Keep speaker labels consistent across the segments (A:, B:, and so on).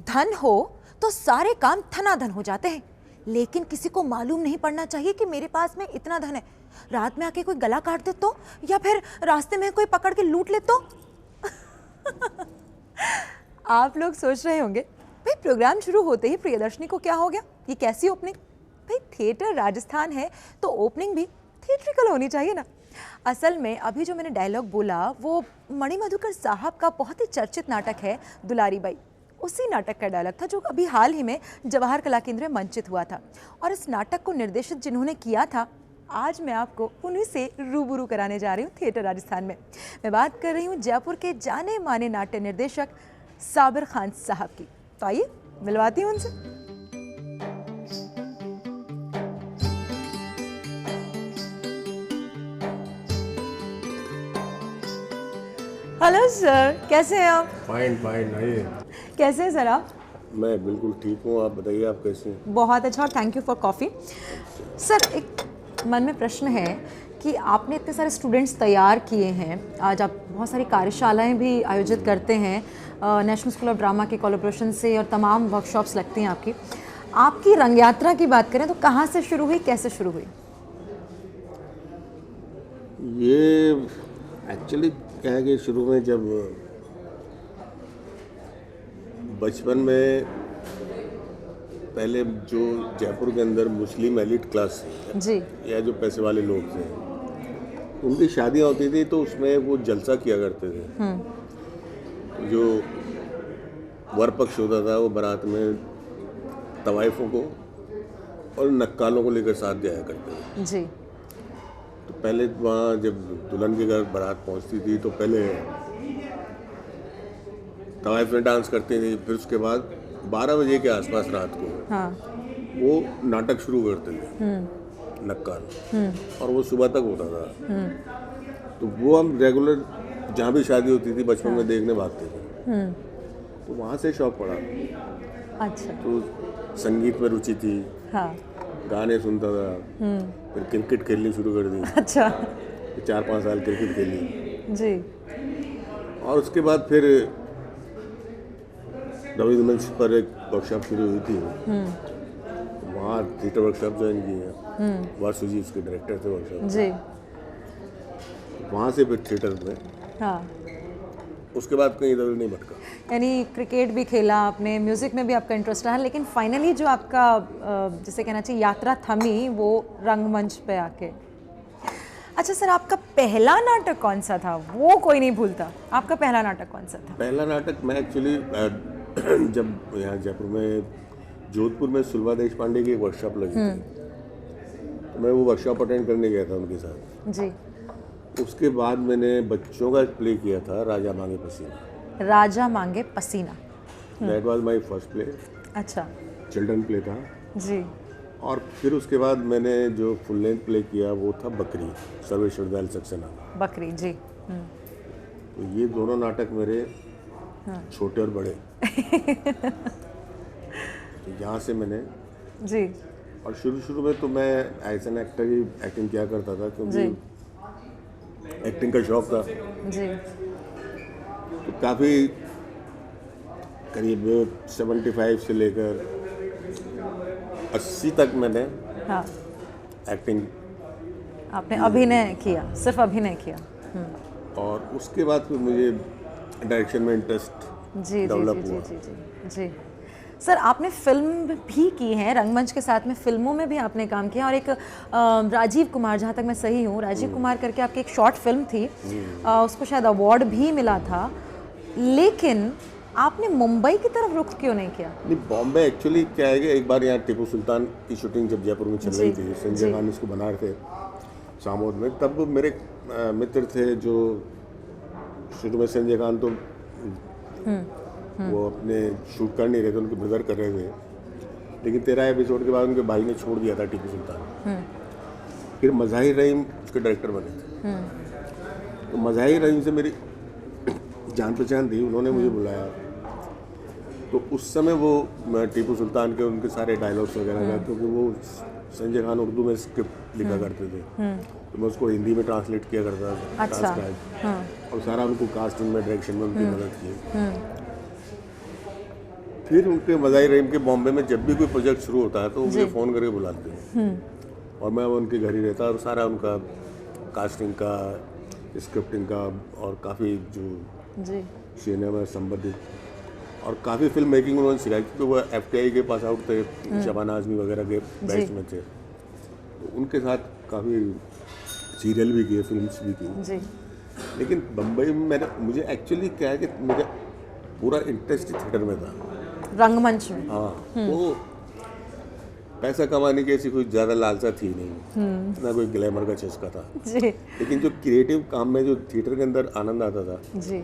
A: धन हो तो सारे काम धनाधन हो जाते हैं, लेकिन किसी को मालूम नहीं पड़ना चाहिए कि मेरे पास में इतना धन है। रात में आके कोई गला काट दे तो, या फिर रास्ते में कोई पकड़ के लूट ले तो। आप लोग सोच रहे होंगे भाई प्रोग्राम शुरू होते ही प्रियदर्शनी को क्या हो गया, ये कैसी ओपनिंग। भाई थिएटर राजस्थान है तो ओपनिंग भी थिएट्रिकल होनी चाहिए ना। असल में अभी जो मैंने डायलॉग बोला वो मणि मधुकर साहब का बहुत ही चर्चित नाटक है दुलारी बाई। उसी नाटक का डायलॉग था जो अभी हाल ही में जवाहर कला केंद्र में मंचित हुआ था। और इस नाटक को निर्देशित जिन्होंने किया था, आज मैं आपको उन्हीं से रूबरू कराने जा रही हूँ थिएटर राजस्थान में। मैं बात कर रही हूँ जयपुर के जाने माने नाट्य निर्देशक साबिर खान साहब की। तो आइए मिलवाती हूँ उनसे। हेलो सर, कैसे हैं आप?
B: Fine fine. आइए।
A: कैसे हैं सर आप?
B: मैं बिल्कुल ठीक हूँ, आप बताइए आप कैसे हैं?
A: बहुत अच्छा, और thank you for coffee. Sir एक मन में प्रश्न है कि आपने इतने सारे स्टूडेंट्स तैयार किए हैं, आज आप बहुत सारी कार्यशालाएं भी आयोजित करते हैं नेशनल स्कूल ऑफ ड्रामा के कोलैबोरेशन से, और तमाम वर्कशॉप्स लगती हैं आपकी। आपकी रंग यात्रा की बात करें तो कहाँ से शुरू हुई, कैसे शुरू हुई?
B: ये एक्चुअली क्या है कि शुरू में जब बचपन में पहले जो जयपुर के अंदर मुस्लिम एलिट क्लास
A: जी
B: या जो पैसे वाले लोग थे उनकी शादियाँ होती थी तो उसमें वो जलसा किया करते थे। जो वर पक्ष होता था वो बारात में तवाइफों को और नक्कालों को लेकर साथ जाया करते थे।
A: जी।
B: तो पहले वहाँ जब दुल्हन के घर बारात पहुँचती थी तो पहले तवाइफ में डांस करती थी, फिर उसके बाद 12 बजे के आसपास रात को
A: हाँ।
B: वो नाटक शुरू करते थे नक्काल, और वो सुबह तक होता था। तो वो हम रेगुलर जहाँ भी शादी होती थी बचपन में देखने भागते थे। तो वहाँ से शौक पड़ा।
A: अच्छा।
B: तो संगीत में रुचि थी,
A: हाँ।
B: गाने सुनता था, फिर क्रिकेट खेलनी शुरू कर दी।
A: अच्छा।
B: 4-5 साल क्रिकेट खेली,
A: जी।
B: और उसके बाद फिर रवींद्र मंच पर एक वर्कशॉप शुरू हुई थी, वहाँ थिएटर वर्कशॉप ज्वाइन की है। वासु जी उसके डायरेक्टर थे वर्कशॉप।
A: जी।
B: वहाँ से फिर थिएटर में,
A: हाँ।
B: उसके बाद कहीं इधर नहीं भटका।
A: यानी क्रिकेट भी खेला आपने, म्यूज़िक में भी आपका इंटरेस्ट रहा, लेकिन फाइनली जो आपका जिसे कहना चाहिए यात्रा थमी वो रंगमंच पे आके। अच्छा सर, आपका पहला नाटक कौन सा था? वो कोई नहीं भूलता। आपका पहला नाटक कौन सा था?
B: पहला नाटक मैं एक्चुअली जब यहाँ जयपुर में जोधपुर में सुलभा देश पांडे की एक वर्कशॉप लगी थी, तो मैं वो वर्कशॉप अटेंड करने गया था उनके साथ।
A: जी।
B: उसके बाद मैंने बच्चों का प्ले किया था राजा मांगे पसीना।
A: राजा मांगे पसीना।
B: That was my first play.
A: अच्छा।
B: चिल्ड्रन प्ले था।
A: जी।
B: और फिर उसके बाद मैंने जो फुल लेंथ प्ले किया वो था बकरी, सर्वेश्वर दयाल सक्सेना का।
A: बकरी। जी।
B: तो ये दोनों नाटक मेरे छोटे और बड़े तो यहाँ से मैंने
A: जी।
B: और शुरू में तो मैं एज एन एक्टर ही एक्टिंग किया करता था, क्योंकि एक्टिंग का शौक था।
A: जी।
B: तो काफ़ी करीब 75 से लेकर 80 तक मैंने
A: हाँ।
B: एक्टिंग,
A: आपने अभिनय किया, सिर्फ अभिनय किया।
B: और उसके बाद फिर मुझे डायरेक्शन में इंटरेस्ट
A: जी।
B: डेवलप
A: जी। जी।
B: हुआ।
A: जी। जी। जी। सर आपने फिल्म भी की है, रंगमंच के साथ में फिल्मों में भी आपने काम किया, और एक राजीव कुमार, जहाँ तक मैं सही हूँ, राजीव कुमार करके आपकी एक शॉर्ट फिल्म थी, उसको शायद अवार्ड भी मिला था। लेकिन आपने मुंबई की तरफ रुख क्यों नहीं किया?
B: नहीं, बॉम्बे एक्चुअली क्या है कि एक बार यहाँ टीपू सुल्तान की शूटिंग जब जयपुर में चल रही थी, संजय खान इसको बना रहे थे सामोद में, तब मेरे मित्र थे जो शुरू में संजय खान तो वो अपने शूट कर नहीं रहे थे, उनके ब्रदर कर रहे थे, लेकिन 13 एपिसोड के बाद उनके भाई ने छोड़ दिया था टीपू सुल्तान। फिर मज़ाहिर रहीम उसके डायरेक्टर बने थे। तो मज़ाहिर रहीम से मेरी जान पहचान थी, उन्होंने मुझे बुलाया। तो उस समय वो टीपू सुल्तान के उनके सारे डायलॉग्स वगैरह का, क्योंकि वो संजय खान उर्दू में स्क्रिप्ट लिखा करते थे, तो मैं उसको हिंदी में ट्रांसलेट किया करता था।
A: अच्छा।
B: और सारा उनको कास्टिंग में, डायरेक्शन में उनकी मदद की। फिर उनके मज़ाहिर रहीम के बॉम्बे में जब भी कोई प्रोजेक्ट शुरू होता है तो मुझे फ़ोन करके बुलाते हैं और मैं उनके घर ही रहता और सारा उनका कास्टिंग का, स्क्रिप्टिंग का और काफ़ी जो
A: जी
B: सिनेमा संबंधित और काफ़ी फिल्म मेकिंग उन्होंने सिखाई क्योंकि वो FTI के पास आउट थे, शबाना आज़मी वगैरह के बैच में थे, तो उनके साथ काफ़ी सीरियल भी किए, फिल्म्स भी की।
A: जी
B: लेकिन बम्बई में मुझे एक्चुअली क्या है कि मेरा पूरा इंटरेस्ट थिएटर में था।
A: रंगमंच में।
B: हाँ, तो पैसा कमाने की ऐसी कोई ज़्यादा लालसा थी नहीं, ना कोई ग्लैमर का चस्का था,
A: जी
B: लेकिन जो क्रिएटिव काम में जो थिएटर के अंदर आनंद आता था
A: जी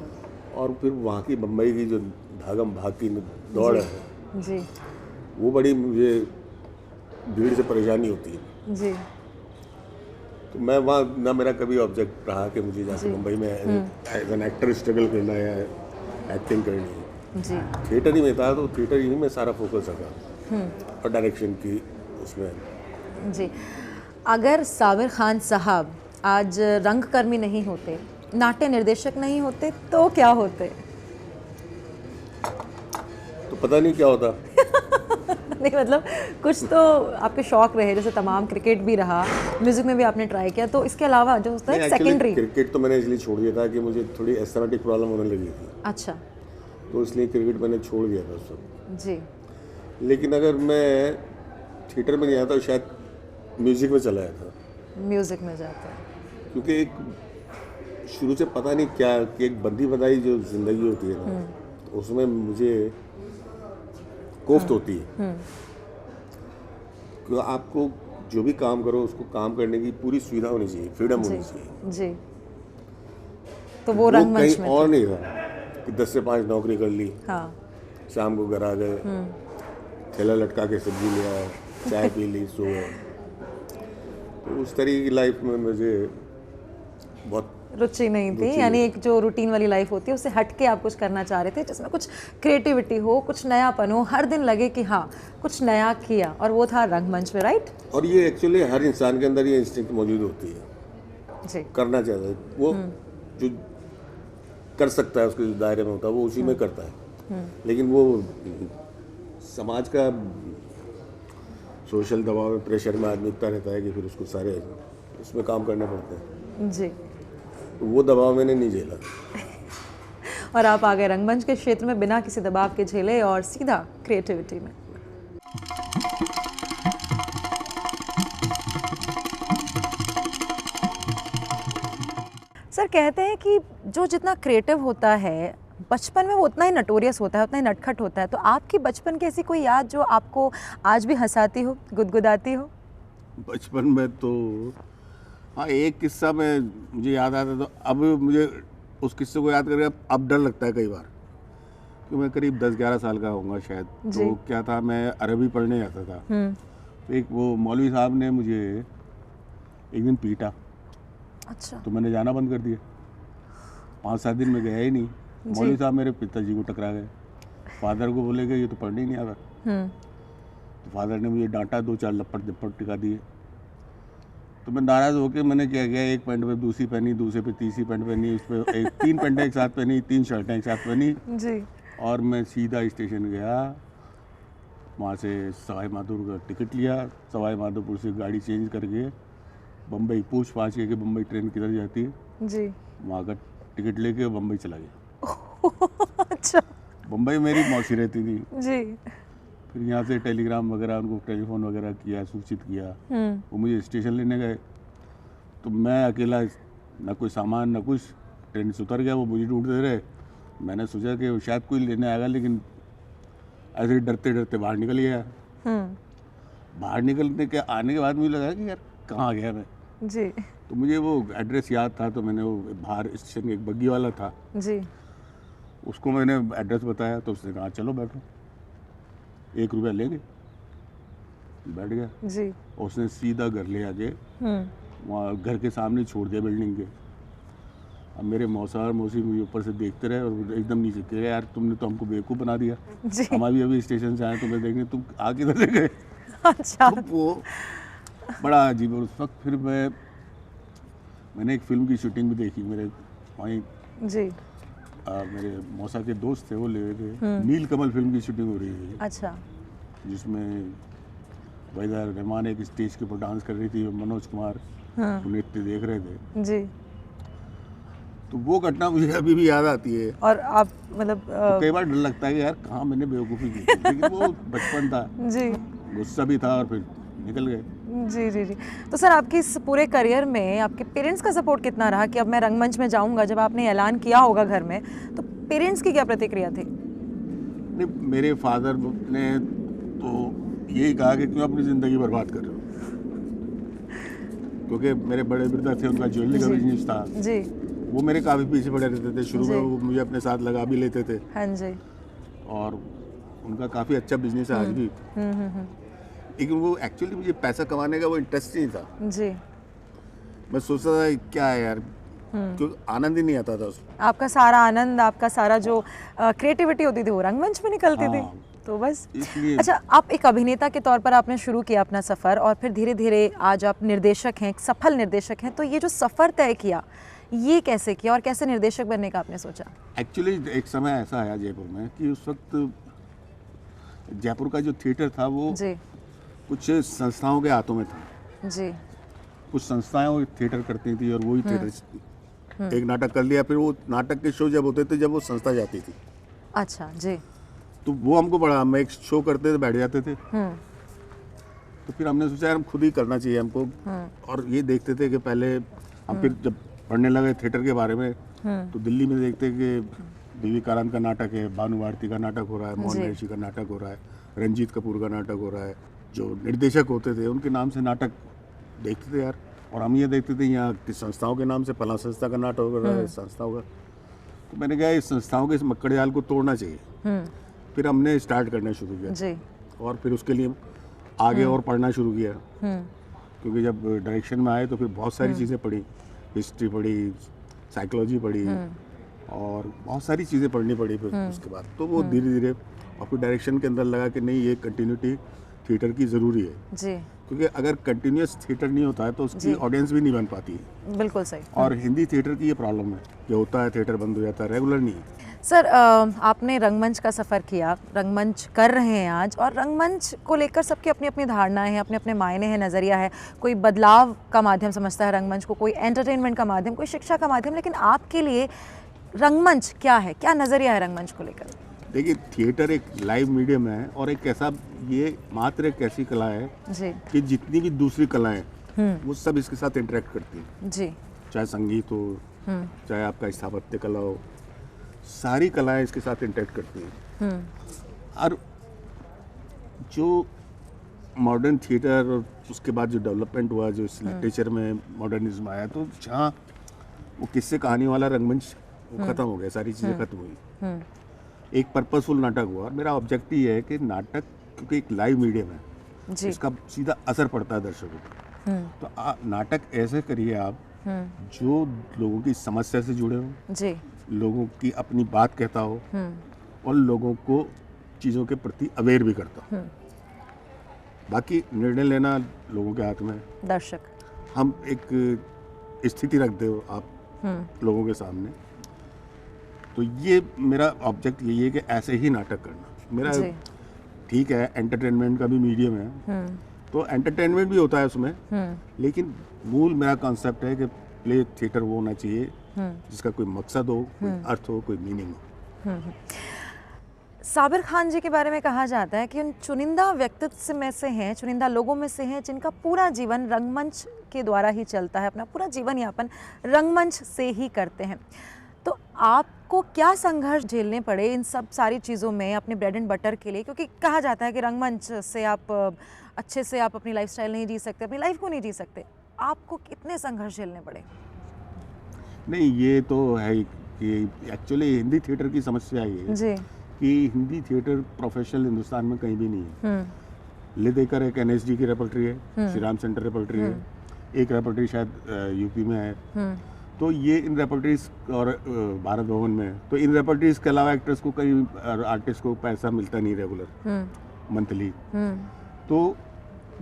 B: और फिर वहाँ की बम्बई की जो भागम भाग की दौड़ है
A: जी
B: वो बड़ी मुझे भीड़ से परेशानी होती है।
A: जी
B: तो मैं वहाँ ना मेरा कभी ऑब्जेक्ट रहा कि मुझे जाके मुंबई में एज एन एक्टर स्ट्रगल करना है या एक्टिंग करनी है।
A: जी
B: थिएटर ही में था तो थिएटर ही में सारा फोकस रखा और डायरेक्शन की उसमें।
A: जी अगर साबिर खान साहब आज रंगकर्मी नहीं होते, नाट्य निर्देशक नहीं होते, तो क्या होते?
B: तो पता नहीं क्या होता।
A: नहीं मतलब कुछ तो आपके शौक रहे, जैसे तमाम क्रिकेट भी रहा, म्यूजिक में भी आपने ट्राई किया, तो इसके अलावा जो होता है सेकेंडरी।
B: क्रिकेट तो मैंने इसलिए छोड़ दिया था कि मुझे थोड़ी एस्थमेटिक प्रॉब्लम होने लगी थी,
A: अच्छा
B: तो इसलिए क्रिकेट मैंने छोड़ दिया था सब।
A: जी
B: लेकिन अगर मैं थिएटर में नहीं आता तो शायद म्यूजिक में चला जाता,
A: म्यूजिक में जाते हैं।
B: क्योंकि एक शुरू से पता नहीं क्या कि एक बंदी बंधाई जो जिंदगी होती है ना, उसमें मुझे कोफ्त होती है कि आपको जो भी काम करो उसको काम करने की पूरी सुविधा होनी चाहिए, फ्रीडम होनी चाहिए।
A: जी तो वो रंगमंच
B: कहीं
A: में
B: और नहीं था कि 10 से 5 नौकरी कर ली,
A: हाँ
B: शाम को घर आ गए, थैला लटका के सब्जी ले आए, चाय पी ली, सो गए। तो उस तरह की लाइफ में मुझे बहुत
A: रुचि नहीं थी, यानी एक जो रूटीन वाली लाइफ होती है उससे हट के आप कुछ करना चाह रहे थे जिसमें कुछ क्रिएटिविटी हो, कुछ नयापन हो, हर दिन लगे कि हाँ कुछ नया किया, और वो था रंगमंच में, राइट?
B: और ये एक्चुअली हर इंसान के अंदर ये इंस्टिंक्ट मौजूद होती है,
A: जी
B: करना चाहता है वो, जो कर सकता है उसके दायरे में होता है वो उसी में करता है। लेकिन वो समाज का सोशल दबाव में, प्रेशर में आदमी इतना रहता है कि फिर उसको सारे उसमें काम करने पड़ते हैं,
A: जी
B: तो वो दबाव मैंने नहीं झेला।
A: और आप आ गए रंगमंच के क्षेत्र में बिना किसी दबाव के झेले और सीधा क्रिएटिविटी में। सर कहते हैं कि जो जितना क्रिएटिव होता है बचपन में वो उतना ही नटोरियस होता है, उतना ही नटखट होता है। तो आपकी बचपन की ऐसी कोई याद जो आपको आज भी हंसाती हो, गुदगुदाती हो?
B: बचपन में तो हाँ, एक किस्सा में मुझे याद आता, तो अब मुझे उस किस्से को याद करके अब डर लगता है कई बार, कि मैं करीब 10-11 साल का होऊंगा शायद। तो क्या था, मैं अरबी पढ़ने जाता था, तो एक वो मौलवी साहब ने मुझे एक दिन पीटा।
A: अच्छा।
B: तो मैंने जाना बंद कर दिया, 5-7 दिन में गया ही नहीं। मौलवी साहब मेरे पिताजी को टकरा गए, फादर को बोले कि ये तो पढ़ने ही नहीं आता। तो फादर ने मुझे डांटा, 2-4 लपट टिका दिए। तो मैं नाराज़ होकर मैंने क्या किया, एक पैंट पे दूसरी पहनी, दूसरे पे तीसरी पैंट पहनी, उस पर 3 पैंटें एक साथ पहनी, 3 शर्टें एक साथ पहनी
A: जी।
B: और मैं सीधा स्टेशन गया। वहाँ से सवाई माधोपुर का टिकट लिया, सवाई माधोपुर से गाड़ी चेंज करके बम्बई पूछ पाछ के बम्बई ट्रेन किधर जाती है
A: जी,
B: वहाँ का टिकट लेके बम्बई चला गया।
A: अच्छा।
B: बम्बई मेरी मौसी रहती थी
A: जी।
B: फिर यहाँ से टेलीग्राम वगैरह, उनको टेलीफोन वगैरह किया, सूचित किया, वो मुझे स्टेशन लेने गए। तो मैं अकेला, ना कोई सामान ना कुछ, ट्रेन से उतर गया, वो मुझे ढूंढते रहे। मैंने सोचा कि शायद कोई लेने आएगा, लेकिन ऐसे ही डरते डरते बाहर निकल गया। बाहर निकलने के आने के बाद मुझे लगा कि यार कहाँ गया मैं।
A: जी
B: तो मुझे वो एड्रेस याद था, तो मैंने वो बाहर स्टेशन एक बग्गी वाला था,
A: जी,
B: उसको मैंने एड्रेस बताया, तो उसने कहा चलो बैठो, 1 रुपया लेंगे। बैठ गया
A: जी।
B: और उसने सीधा घर ले आके वहाँ घर के सामने छोड़ दिया बिल्डिंग के। अब मेरे मौसा और मौसी मुझे ऊपर से देखते रहे और एकदम नीचे कह रहे, यार तुमने तो हमको बेवकूफ़ बना दिया,
A: जी।
B: हम अभी स्टेशन से आए, तुम्हें देखेंगे तुम आ किधर से गए।
A: अच्छा।
B: तो वो बड़ा अजीब। और उस वक्त फिर मैंने एक फिल्म की शूटिंग भी देखी मेरे वहीं
A: जी।
B: मेरे मौसा के दोस्त थे, वो ले गए थे। नील कमल फिल्म की शूटिंग हो रही थी,
A: अच्छा।
B: जिसमें वहीदा रहमान एक स्टेज के ऊपर डांस कर रही थी, मनोज कुमार
A: हाँ
B: उन्हें इतने देख रहे थे।
A: जी।
B: तो वो घटना मुझे अभी भी याद आती है।
A: और आप मतलब
B: तो कई बार डर लगता है कि यार कहाँ मैंने बेवकूफ़ी की थी, लेकिन वो बचपन था,
A: जी
B: गुस्सा भी था और फिर निकल गए।
A: जी जी जी। तो सर आपकी इस पूरे करियर में आपके पेरेंट्स का सपोर्ट कितना रहा कि अब मैं रंगमंच में जाऊंगा? जब आपने ऐलान किया होगा घर में, तो पेरेंट्स की क्या प्रतिक्रिया थी?
B: नहीं, मेरे फादर ने तो यही कहा कि क्यों अपनी ज़िंदगी बर्बाद कर रहे हो, क्योंकि मेरे बड़े ब्रदर थे, उनका ज्वेलरी का
A: जी
B: बिजनेस था,
A: जी।
B: वो मेरे काफ़ी पीछे पड़े रहते थे। शुरू में
A: जी।
B: वो मुझे अपने साथ लगा भी लेते थे
A: हाँ जी।
B: और उनका काफ़ी अच्छा बिजनेस है आज भी। लेकिन वो एक्चुअली मुझे पैसा कमाने का वो इंटरेस्ट नहीं था।
A: जी।
B: मैं सोचता था क्या है यार, क्योंकि आनंद ही नहीं आता था उसमें।
A: आपका सारा आनंद, आपका सारा जो क्रिएटिविटी होती थी वो रंगमंच में निकलती थी,
B: हाँ,
A: तो बस।
B: इसलिए
A: अच्छा, आप एक अभिनेता के तौर पर आपने शुरू किया अपना सफ़र और फिर धीरे धीरे आज आप निर्देशक हैं, एक सफल निर्देशक हैं। तो ये जो सफ़र तय किया, ये कैसे किया और कैसे निर्देशक बनने का आपने सोचा?
B: एक्चुअली एक समय ऐसा आया जयपुर में कि उस वक्त जयपुर का जो थिएटर था वो
A: जी
B: कुछ संस्थाओं के हाथों में था।
A: जी।
B: कुछ संस्थाएं वो थिएटर करती थी और वही थिएटर एक नाटक कर लिया, फिर वो नाटक के शो जब होते थे जब वो संस्था जाती थी,
A: अच्छा जी।
B: तो वो हमको बड़ा, हम एक शो करते थे, बैठ जाते थे। तो फिर हमने सोचा यार हम खुद ही करना चाहिए हमको। और ये देखते थे कि पहले हम फिर जब पढ़ने लगे थिएटर के बारे में, तो दिल्ली में देखते कि बीवी कारांत का नाटक है, भानु भारती का नाटक हो रहा है, मोहन ऋषि का नाटक हो रहा है, रंजीत कपूर का नाटक हो रहा है। जो निर्देशक होते थे उनके नाम से नाटक देखते थे यार, और हम ये देखते थे यहाँ किस संस्थाओं के नाम से फला संस्था का नाटक हो रहा है, संस्थाओं का। तो मैंने कहा इस संस्थाओं के इस मक्कड़ जाल को तोड़ना चाहिए। फिर हमने स्टार्ट करना शुरू किया
A: जी।
B: और फिर उसके लिए आगे और पढ़ना शुरू किया, क्योंकि जब डायरेक्शन में आए तो फिर बहुत सारी चीज़ें पढ़ी, हिस्ट्री पढ़ी, साइकोलॉजी पढ़ी और बहुत सारी चीज़ें पढ़नी पड़ी। फिर उसके बाद तो वो धीरे धीरे और फिर डायरेक्शन के अंदर लगा कि नहीं, ये कंटिन्यूटी थिएटर की ज़रूरी है,
A: जी।
B: क्योंकि अगर कंटिन्यूस थिएटर नहीं होता है तो उसकी ऑडियंस भी नहीं बन पाती है।
A: बिल्कुल सही।
B: और हिंदी थिएटर की ये प्रॉब्लम है कि होता है थिएटर बंद हो जाता है, रेगुलर नहीं है।
A: सर आपने रंगमंच का सफ़र किया, रंगमंच कर रहे हैं आज, और रंगमंच को लेकर सबकी अपनी अपनी धारणाएं हैं, अपने अपने मायने हैं, नज़रिया है। कोई बदलाव का माध्यम समझता है रंगमंच को, कोई एंटरटेनमेंट का माध्यम, कोई शिक्षा का माध्यम। लेकिन आपके लिए रंगमंच क्या है, क्या नज़रिया है रंगमंच को लेकर?
B: देखिए, थिएटर एक लाइव मीडियम है और एक ऐसा, ये मात्र एक ऐसी कला है
A: जी
B: कि जितनी भी दूसरी कलाएं वो सब इसके साथ इंटरेक्ट करती हैं।
A: जी।
B: चाहे संगीत हो, चाहे आपका स्थापत्य कला हो, सारी कलाएं इसके साथ इंटरेक्ट करती हैं। और जो मॉडर्न थिएटर और उसके बाद जो डेवलपमेंट हुआ, जो इस लिटरेचर में मॉडर्निज्म आया, तो जहाँ वो किस्से कहानी वाला रंगमंच वो खत्म हो गया, सारी चीज़ें खत्म हुई। एक पर्पसफुल नाटक हुआ। मेरा ऑब्जेक्टिव ये है कि नाटक, क्योंकि एक लाइव मीडियम है,
A: जी।
B: इसका सीधा असर पड़ता है दर्शकों पर। तो नाटक ऐसे करिए आप जो लोगों की समस्या से जुड़े हो,
A: जी।
B: लोगों की अपनी बात कहता हो और लोगों को चीज़ों के प्रति अवेयर भी करता हो। बाकी निर्णय लेना लोगों के हाथ में है।
A: दर्शक।
B: हम एक स्थिति रख दो आप लोगों के सामने, तो ये मेरा ऑब्जेक्ट यही है कि ऐसे ही नाटक करना मेरा।
A: जी।
B: ठीक है, एंटरटेनमेंट का भी मीडियम है, तो एंटरटेनमेंट भी होता है उसमें, लेकिन मूल मेरा कॉन्सेप्ट है कि प्ले थिएटर वो होना चाहिए जिसका कोई मकसद हो, कोई अर्थ हो, कोई मीनिंग हो।
A: साबिर खान जी के बारे में कहा जाता है कि उन चुनिंदा व्यक्तित्व में से हैं, चुनिंदा लोगों में से हैं जिनका पूरा जीवन रंगमंच के द्वारा ही चलता है, अपना पूरा जीवन यापन रंगमंच से ही करते हैं। तो आपको क्या संघर्ष झेलने पड़े इन सब सारी चीज़ों में अपने ब्रेड एंड बटर के लिए? क्योंकि कहा जाता है कि रंगमंच से आप अच्छे से आप अपनी लाइफस्टाइल नहीं जी सकते, अपनी लाइफ को नहीं जी सकते। आपको कितने संघर्ष झेलने पड़े?
B: नहीं, ये तो है कि एक्चुअली हिंदी थिएटर की समस्या ये है
A: जी।
B: कि हिंदी थिएटर प्रोफेशनल हिंदुस्तान में कहीं भी नहीं है। ले देकर एक NSD की रेपर्टरी है, श्री राम सेंटर रेपर्टरी है, एक रेपर्टरी शायद यूपी में है। तो ये इन रेपर्टरीज और भारत भवन में है, तो इन रेपर्टरीज के अलावा एक्टर्स को, कई आर्टिस्ट को पैसा मिलता नहीं रेगुलर मंथली। तो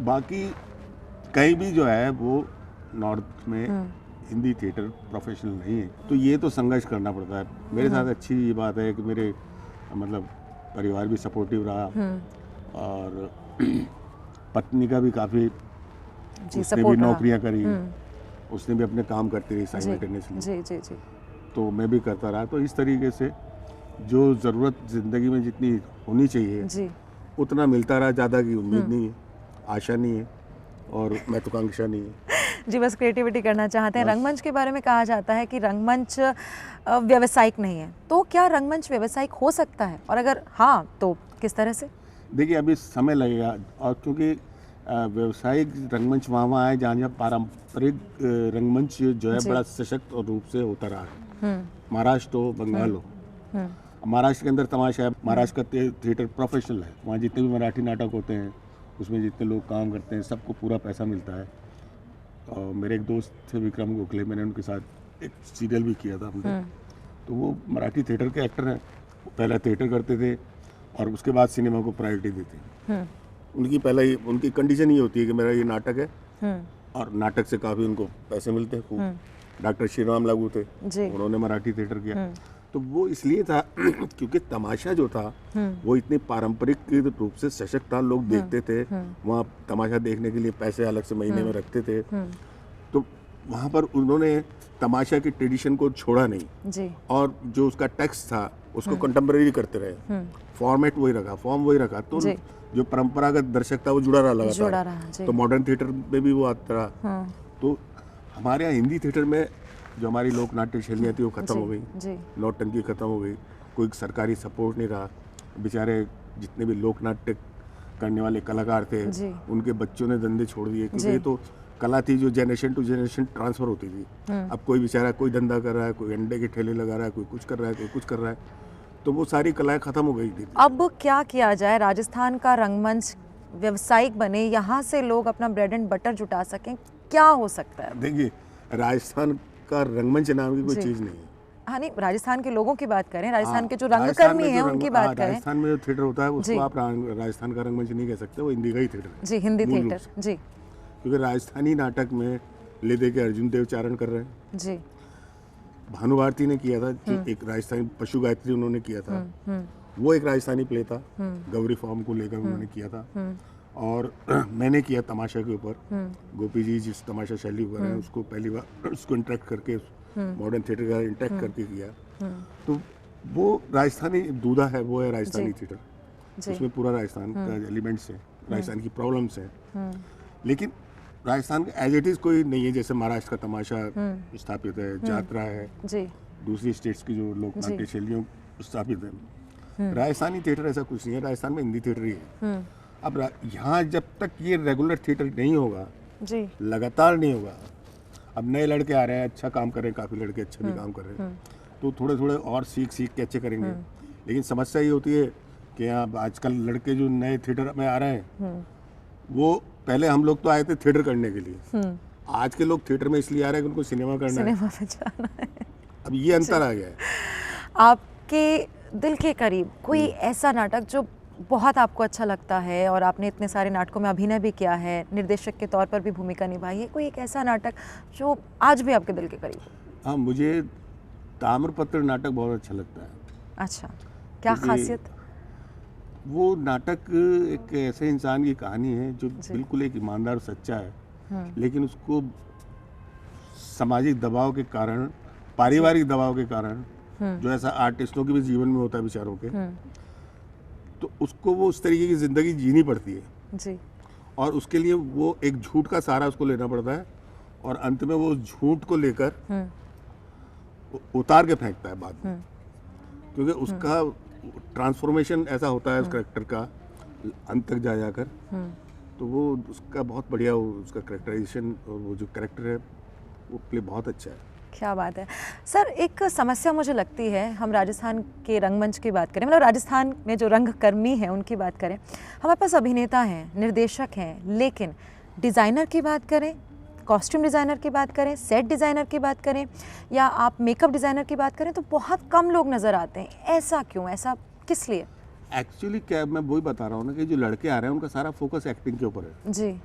B: बाकी कहीं भी जो है वो नॉर्थ में हिंदी थिएटर प्रोफेशनल नहीं है, तो ये तो संघर्ष करना पड़ता है। मेरे साथ अच्छी ये बात है कि मेरे मतलब परिवार भी सपोर्टिव रहा और पत्नी का भी काफ़ी, उसने भी नौकरियां करी, उसने भी अपने काम करती रही साइमल्टेनियसली।
A: जी जी जी।
B: तो मैं भी करता रहा। तो इस तरीके से जो ज़रूरत ज़िंदगी में जितनी होनी चाहिए
A: जी
B: उतना मिलता रहा। ज़्यादा की उम्मीद नहीं है, आशा नहीं है और महत्वाकांक्षा नहीं है।
A: जी, बस क्रिएटिविटी करना चाहते हैं। रंगमंच के बारे में कहा जाता है कि रंगमंच व्यावसायिक नहीं है, तो क्या रंगमंच व्यावसायिक हो सकता है, और अगर हाँ तो किस तरह से?
B: देखिए अभी समय लगेगा, और क्योंकि व्यावसायिक रंगमंच वहाँ आए जहाँ पारंपरिक रंगमंच जो है बड़ा सशक्त और रूप से होता रहा है। महाराष्ट्र हो, बंगाल हो। महाराष्ट्र के अंदर तमाशा है, महाराष्ट्र का थिएटर प्रोफेशनल है। वहाँ जितने भी मराठी नाटक होते हैं उसमें जितने लोग काम करते हैं सबको पूरा पैसा मिलता है। और मेरे एक दोस्त थे विक्रम गोखले, मैंने उनके साथ एक सीरियल भी किया था हमने। तो वो मराठी थिएटर के एक्टर हैं, वो पहले थिएटर करते थे और उसके बाद सिनेमा को प्रायोरिटी देते हैं। उनकी पहले उनकी कंडीशन ये होती है कि मेरा ये नाटक है और नाटक से काफ़ी उनको पैसे मिलते हैं खूब। डॉक्टर श्रीराम लागू थे, उन्होंने मराठी थिएटर किया। तो वो इसलिए था क्योंकि तमाशा जो था वो इतने पारंपरिक रूप से सशक्त था, लोग देखते थे। वहाँ तमाशा देखने के लिए पैसे अलग से महीने में रखते थे। तो वहाँ पर उन्होंने तमाशा की ट्रेडिशन को छोड़ा नहीं
A: जी।
B: और जो उसका टेक्स्ट था उसको कंटेम्परेरी करते रहे। फॉर्मेट वही रखा, फॉर्म वही रखा, तो जो परंपरागत दर्शक था वो जुड़ा रहा लगातार। तो मॉडर्न थिएटर में भी वो आता रहा। तो हमारे यहाँ हिंदी थिएटर में जो हमारी लोक नाट्य शैलियाँ थी वो खत्म हो गई, नौटंकी खत्म हो गई, कोई सरकारी सपोर्ट नहीं रहा। बेचारे जितने भी लोक नाट्य करने वाले कलाकार थे उनके बच्चों ने धंधे छोड़ दिए, क्योंकि ये तो कला थी जो जनरेशन टू जनरेशन ट्रांसफर होती थी। अब कोई बेचारा कोई धंधा कर रहा है, कोई अंडे के ठेले लगा रहा है, कोई कुछ कर रहा है, कोई कुछ कर रहा है, तो वो सारी कलाएं खत्म हो गई थी।
A: अब क्या किया जाए, राजस्थान का रंगमंच व्यावसायिक बने, यहाँ से लोग अपना ब्रेड एंड बटर जुटा सकें, क्या हो सकता है?
B: देखिए राजस्थान का रंगमंच नाम की कोई चीज़ नहीं है।
A: हाँ नहीं, राजस्थान के लोगों की बात करें, राजस्थान के जो रंगकर्मी हैं उनकी बात करें।
B: राजस्थान में जो थिएटर होता है उसको आप राजस्थान का रंगमंच नहीं कह सकते, वो हिंदी का ही थिएटर है।
A: जी, हिंदी थिएटर जी।
B: क्योंकि राजस्थानी नाटक में ले दे के अर्जुन देव चारण कर रहे हैं
A: जी।
B: भानु भारती ने किया था, जो एक राजस्थानी पशु गायत्री उन्होंने किया था, वो एक राजस्थानी प्ले था, गौरी फॉर्म को लेकर उन्होंने किया था। और मैंने किया तमाशा के ऊपर, गोपी जी जिस तमाशा शैली पर है उसको पहली बार उसको इंटरेक्ट करके मॉडर्न थिएटर का इंटरेक्ट करके किया। तो वो राजस्थानी दूधा है, वो है राजस्थानी थिएटर। उसमें पूरा राजस्थान का एलिमेंट्स है, राजस्थान की प्रॉब्लम्स हैं, लेकिन राजस्थान एज इट इज़ कोई नहीं है। जैसे महाराष्ट्र का तमाशा स्थापित है, जात्रा है, दूसरी स्टेट्स की जो लोक नाट्य शैलियों स्थापित है। राजस्थानी थिएटर ऐसा कुछ नहीं है, राजस्थान में हिंदी थिएटर ही है। अब यहाँ जब तक ये रेगुलर थिएटर नहीं होगा, लगातार नहीं होगा, अब नए लड़के आ रहे हैं, अच्छा काम कर रहे हैं, काफ़ी लड़के अच्छा भी काम कर रहे हैं, तो थोड़े थोड़े और सीख के अच्छे करेंगे। लेकिन समस्या ये होती है कि यहाँ आजकल लड़के जो नए थिएटर में आ रहे हैं, वो पहले हम लोग तो आए थे थिएटर करने के लिए, आज के लोग थिएटर में इसलिए आ रहे हैं कि उनको सिनेमा करना है। अब ये अंतर आ गया है।
A: आपके दिल के करीब कोई ऐसा नाटक जो बहुत आपको अच्छा लगता है, और आपने इतने सारे नाटकों में अभिनय भी किया है, निर्देशक के तौर पर भी भूमिका निभाई है, कोई एक ऐसा नाटक जो आज भी आपके दिल के करीब?
B: हाँ, मुझे ताम्रपत्र नाटक बहुत अच्छा लगता है।
A: अच्छा, क्या खासियत?
B: वो नाटक एक ऐसे इंसान की कहानी है जो बिल्कुल एक ईमानदार सच्चा है, लेकिन उसको सामाजिक दबाव के कारण, पारिवारिक दबाव के कारण, जो ऐसा आर्टिस्टों के भी जीवन में होता है बेचारों के, तो उसको वो उस तरीके की ज़िंदगी जीनी पड़ती है
A: जी।
B: और उसके लिए वो एक झूठ का सहारा उसको लेना पड़ता है, और अंत में वो झूठ को लेकर उतार के फेंकता है बाद में, क्योंकि उसका ट्रांसफॉर्मेशन ऐसा होता है उस करेक्टर का अंत तक जा जाकर। तो वो उसका बहुत बढ़िया उसका करेक्टराइजेशन और वो जो करेक्टर है वो प्ले बहुत अच्छा है।
A: क्या बात है सर। एक समस्या मुझे लगती है, हम राजस्थान के रंगमंच की बात करें, मतलब राजस्थान में जो रंगकर्मी हैं उनकी बात करें, हमारे पास अभिनेता हैं, निर्देशक हैं, लेकिन डिज़ाइनर की बात करें, कॉस्ट्यूम डिज़ाइनर की बात करें, सेट डिज़ाइनर की बात करें, या आप मेकअप डिज़ाइनर की बात करें, तो बहुत कम लोग नज़र आते हैं। ऐसा क्यों, ऐसा किस लिए?
B: एक्चुअली क्या मैं वही बता रहा हूँ ना कि जो लड़के आ रहे हैं उनका सारा फोकस एक्टिंग के ऊपर है
A: जी।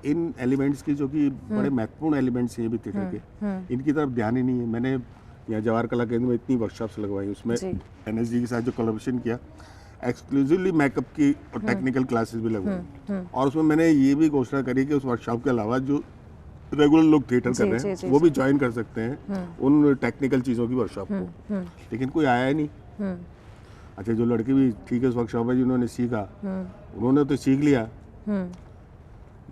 B: इन एलिमेंट्स की जो कि बड़े महत्वपूर्ण एलिमेंट्स हैं ये भी थिएटर के, इनकी तरफ ध्यान ही नहीं है। मैंने यहाँ जवाहर कला केंद्र में इतनी वर्कशॉप्स लगवाई, उसमें एनएसजी के साथ जो कोलैबोरेशन किया, एक्सक्लूसिवली मेकअप की और टेक्निकल क्लासेस भी लगवाई, और उसमें मैंने ये भी घोषणा करी कि उस वर्कशॉप के अलावा जो रेगुलर लोग थिएटर कर रहे हैं वो भी ज्वाइन कर सकते हैं उन टेक्निकल चीज़ों की वर्कशॉप को, लेकिन कोई आया ही नहीं। अच्छा, जो लड़के भी ठीक है उस वर्कशॉप में जिन्होंने सीखा उन्होंने तो सीख लिया,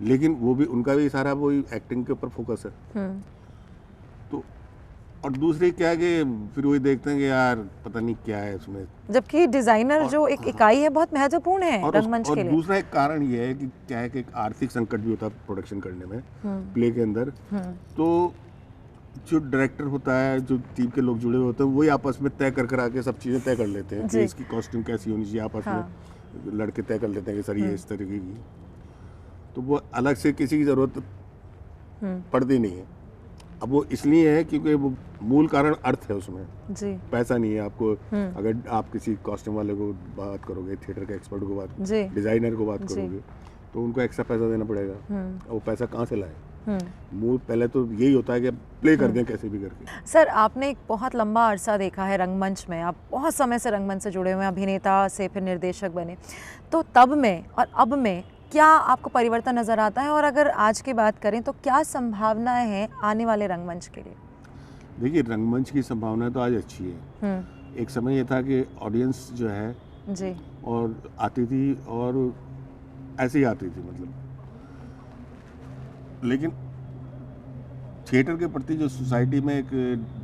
B: लेकिन वो भी उनका भी सारा वही एक्टिंग के ऊपर फोकस है। तो और दूसरी क्या है कि फिर वही देखते हैं कि यार पता नहीं क्या है उसमें,
A: जबकि डिजाइनर जो एक इकाई है बहुत महत्वपूर्ण है रंगमंच के लिए।
B: दूसरा एक कारण ये है कि क्या है कि एक आर्थिक संकट भी होता है प्रोडक्शन करने में, प्ले के अंदर। तो जो डायरेक्टर होता है, जो टीम के लोग जुड़े हुए होते हैं, वही आपस में तय कर आके सब चीज़ें तय कर लेते हैं कि इसकी कॉस्ट्यूम कैसी होनी चाहिए। आपस में लड़के तय कर लेते हैं कि सर ये इस तरीके की, तो वो अलग से किसी की ज़रूरत पड़ती नहीं है। अब वो इसलिए है क्योंकि वो मूल कारण अर्थ है उसमें जी, पैसा नहीं है। आपको अगर आप किसी कॉस्ट्यूम वाले को बात करोगे, थिएटर के एक्सपर्ट को बात, डिजाइनर को बात करोगे, तो उनको एक्स्ट्रा पैसा देना पड़ेगा। वो पैसा कहाँ से लाए? मूल पहले तो यही होता है कि प्ले कर दें कैसे भी करके।
A: सर, आपने एक बहुत लंबा अरसा देखा है रंगमंच में, आप बहुत समय से रंगमंच से जुड़े हुए हैं, अभिनेता से फिर निर्देशक बने, तो तब में और अब में क्या आपको परिवर्तन नज़र आता है? और अगर आज की बात करें तो क्या संभावनाएं हैं आने वाले रंगमंच के लिए?
B: देखिए, रंगमंच की संभावना तो आज अच्छी है। एक समय ये था कि ऑडियंस जो है
A: जी
B: और आती थी और ऐसे ही आती थी, मतलब, लेकिन थिएटर के प्रति जो सोसाइटी में एक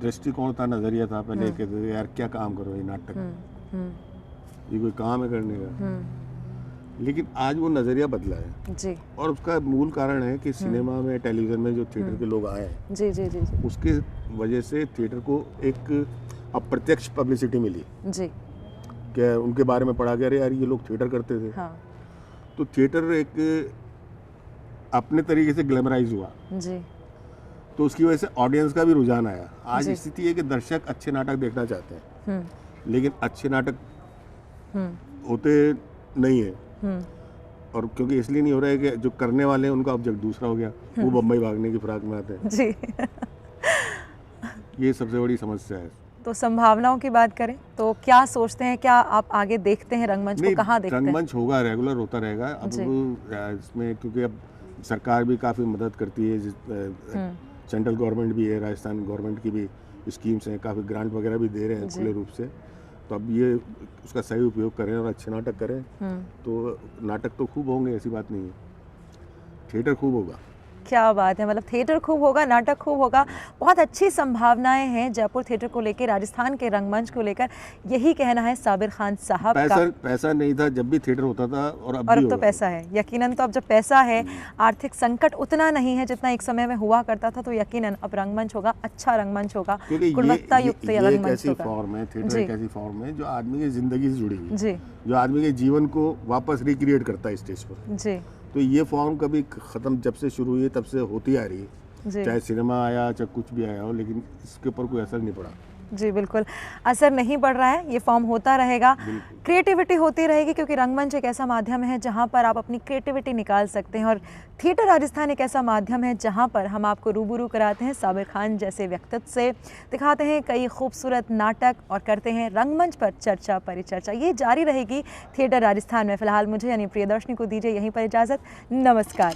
B: दृष्टिकोण था, नज़रिया था पहले, कहते थे यार क्या काम करो, ये नाटक, ये कोई काम है करने का। लेकिन आज वो नज़रिया बदला है जी, और उसका मूल कारण है कि सिनेमा में, टेलीविज़न में जो थिएटर के लोग आए हैं
A: जी जी जी जी,
B: उसके वजह से थिएटर को एक अप्रत्यक्ष पब्लिसिटी मिली जी, क्या उनके बारे में पढ़ा गया, अरे यार ये लोग थिएटर करते थे। हाँ। तो थिएटर एक अपने तरीके से ग्लैमराइज हुआ जी, तो उसकी वजह से ऑडियंस का भी रुझान आया। आज स्थिति है कि दर्शक अच्छे नाटक देखना चाहते हैं, लेकिन अच्छे नाटक होते नहीं है, और क्योंकि इसलिए नहीं हो रहा है कि जो करने वाले हैं उनका ऑब्जेक्ट दूसरा हो गया, वो बम्बई भागने की फिराक में आते हैं जी। ये सबसे बड़ी समस्या है।
A: तो संभावनाओं की बात करें तो क्या सोचते हैं, क्या आप आगे देखते हैं रंगमंच को, कहाँ देखते हैं?
B: रंगमंच होगा, रेगुलर होता रहेगा। अब इसमें क्योंकि अब सरकार भी काफ़ी मदद करती है, सेंट्रल गवर्नमेंट भी है, राजस्थान गवर्नमेंट की भी स्कीम्स हैं, काफ़ी ग्रांट वगैरह भी दे रहे हैं खुले रूप से। तो अब ये उसका सही उपयोग करें और अच्छे नाटक करें तो नाटक तो खूब होंगे, ऐसी बात नहीं है, थिएटर खूब होगा।
A: क्या बात है, मतलब थिएटर खूब होगा, नाटक खूब होगा, बहुत अच्छी संभावनाएं हैं जयपुर थिएटर को लेकर, राजस्थान के रंगमंच को लेकर, यही कहना है साबिर खान साहब का।
B: पैसा नहीं था जब भी थिएटर होता था, और
A: अब तो पैसा है, यकीनन। तो अब जब पैसा है, आर्थिक संकट उतना नहीं है जितना एक समय में हुआ करता था, तो यकीनन अब रंगमंच होगा, अच्छा रंगमंच होगा, गुणवत्ता युक्त रंगमंच होगा।
B: फॉर्म है थिएटर, एक ऐसी फॉर्म है जो आदमी की जिंदगी से जुड़ी हुई है, जो आदमी के जीवन को वापस रिक्रिएट करता है स्टेज पर जी। तो ये फॉर्म कभी ख़त्म, जब से शुरू हुई है तब से होती आ रही है, चाहे सिनेमा आया चाहे कुछ भी आया हो, लेकिन इसके ऊपर कोई असर नहीं पड़ा
A: जी। बिल्कुल असर नहीं पड़ रहा है, ये फॉर्म होता रहेगा, क्रिएटिविटी होती रहेगी, क्योंकि रंगमंच एक ऐसा माध्यम है जहाँ पर आप अपनी क्रिएटिविटी निकाल सकते हैं, और थिएटर राजस्थान एक ऐसा माध्यम है जहाँ पर हम आपको रूबरू कराते हैं साबिर खान जैसे व्यक्तित्व से, दिखाते हैं कई खूबसूरत नाटक और करते हैं रंगमंच पर चर्चा परिचर्चा। ये जारी रहेगी थिएटर राजस्थान में। फिलहाल मुझे यानी प्रियदर्शनी को दीजिए यहीं पर इजाज़त। नमस्कार।